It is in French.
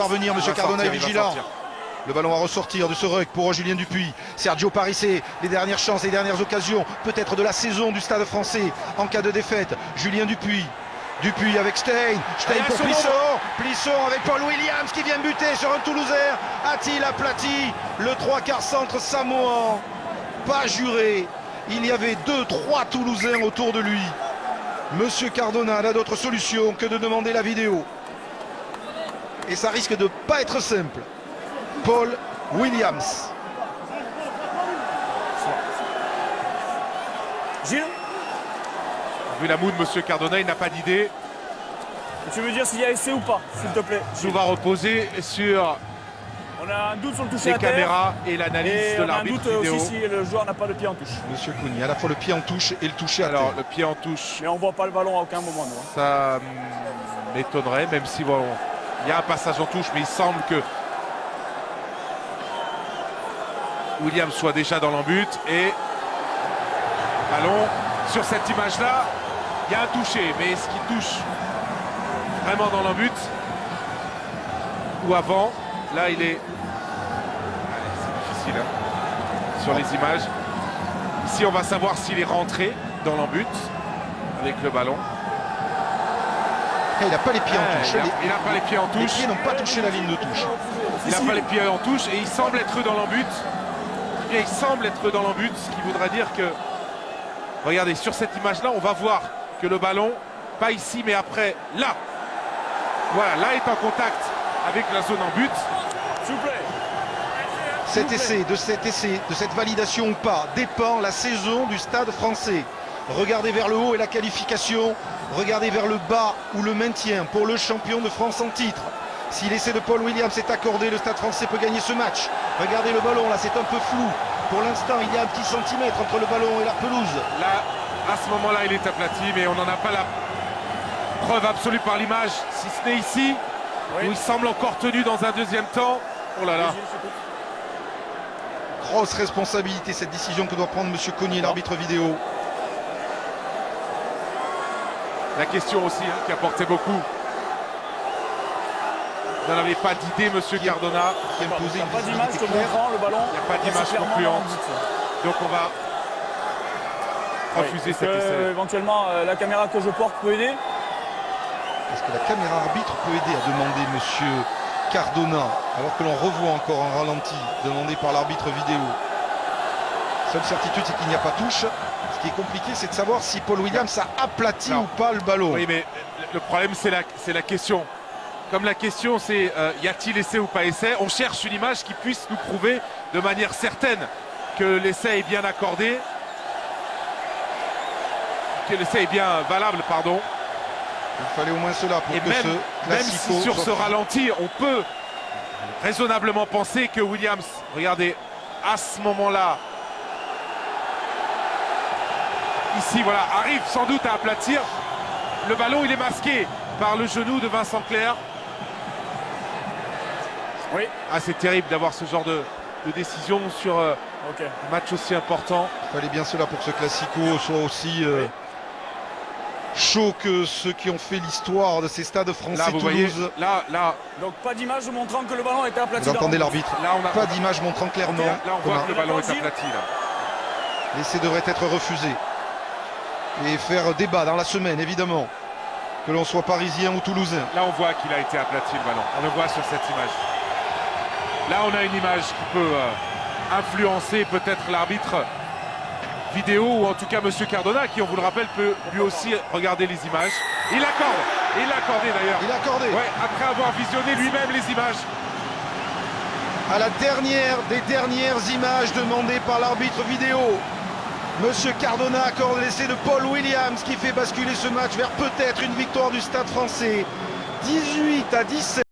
parvenir. Monsieur Cardona est vigilant. Le ballon va ressortir de ce ruck pour Julien Dupuis. Sergio Parissé, les dernières chances, les dernières occasions, peut-être de la saison du Stade Français en cas de défaite. Julien Dupuis. Dupuis avec Stein. Stein pour Plisson. Plisson avec Paul Williams qui vient buter sur un Toulousain. A-t-il aplati le 3/4 centre samoan? Pas juré. Il y avait 2-3 Toulousains autour de lui. Monsieur Cardona n'a d'autre solution que de demander la vidéo. Et ça risque de pas être simple. Paul Williams. Gilles, vu la moue de monsieur Cardona, il n'a pas d'idée. tu veux dire s'il y a essai ou pas, s'il te plaît? Tout va reposer sur On a un doute sur le toucher les à terre. caméras et l'analyse de On a un l'arbitre doute vidéo. aussi si le joueur n'a pas le pied en touche. Monsieur Kouni, à la fois le pied en touche et le toucher à terre. Alors, le pied en touche, Mais on voit pas le ballon à aucun moment, nous. ça m'étonnerait, même si bon, il y a un passage en touche, mais il semble que Williams soit déjà dans l'embut et ballon sur cette image-là, il y a un touché, mais est-ce qu'il touche vraiment dans l'embut ou avant? Là, il est... C'est difficile hein, sur les images. Ici, on va savoir s'il est rentré dans l'embut avec le ballon. Il n'a pas les pieds en touche. Il n'a pas les pieds en Les touche. pieds n'ont pas touché la ligne de touche. Il n'a pas les pieds en touche et il semble être dans l'embut. Il semble être dans l'embut, ce qui voudra dire que... Regardez, sur cette image-là, on va voir que le ballon, pas ici, mais après, là. Voilà, là est en contact avec la zone en but. S'il vous plaît. Cet essai, de cette validation ou pas, dépend la saison du Stade Français. Regardez vers le haut et la qualification. Regardez vers le bas ou le maintien pour le champion de France en titre. Si l'essai de Paul Williams est accordé, le Stade Français peut gagner ce match. Regardez le ballon, là c'est un peu flou. Pour l'instant, il y a un petit centimètre entre le ballon et la pelouse. Là, à ce moment-là, il est aplati, mais on n'en a pas la preuve absolue par l'image, si ce n'est ici, Oui. où il semble encore tenu dans un deuxième temps. Oh là là. Grosse responsabilité, cette décision que doit prendre Monsieur Cognier, l'arbitre vidéo. La question aussi, hein, qui apportait beaucoup. Vous n'en avez pas d'idée, monsieur Cardona. Qui a imposé Il n'y a une pas d'image visibilité te claire. montrant le ballon. Il n'y a pas d'image C'est clairement concluante. dans le but, ça. Donc on va Oui, refuser parce cet que, essai. éventuellement, la caméra que je porte peut aider. Est-ce que la caméra arbitre peut aider à demander Monsieur Cardona, alors que l'on revoit encore un ralenti demandé par l'arbitre vidéo? Seule certitude, c'est qu'il n'y a pas touche. Ce qui est compliqué, c'est de savoir si Paul Williams a aplati Non. ou pas le ballon. Oui, mais le problème, c'est la question. Comme la question, c'est y a-t-il essai ou pas essai? On cherche une image qui puisse nous prouver de manière certaine que l'essai est bien accordé, que l'essai est bien valable, pardon. Il fallait au moins cela pour Et que même, ce même classico si sur soit- ce ralenti, on peut raisonnablement penser que Williams, regardez, à ce moment-là, ici, voilà, arrive sans doute à aplatir. Le ballon, il est masqué par le genou de Vincent Clerc. Oui. Ah, c'est terrible d'avoir ce genre de décision sur Ok. un match aussi important. Il fallait bien cela pour que ce classico soit aussi chaud que ceux qui ont fait l'histoire de ces stades français. Là, vous voyez, Toulouse. là, Donc pas d'image montrant que le ballon était aplati. Vous entendez l'arbitre? là, on a, Pas d'image montrant clairement. là, on voit Thomas. que le ballon est Vas-y. aplati, là. L'essai devrait être refusé. Et faire débat dans la semaine, évidemment. Que l'on soit parisien ou toulousain. Là, on voit qu'il a été aplati, le ballon. On le voit sur cette image. Là, on a une image qui peut influencer peut-être l'arbitre vidéo, ou en tout cas Monsieur Cardona, qui, on vous le rappelle, peut lui aussi regarder les images. Il accorde. Il l'a accordé, d'ailleurs. Il a accordé. Ouais, après avoir visionné lui-même les images. À la dernière des dernières images demandées par l'arbitre vidéo, Monsieur Cardona accorde l'essai de Paul Williams qui fait basculer ce match vers peut-être une victoire du Stade Français. 18-17.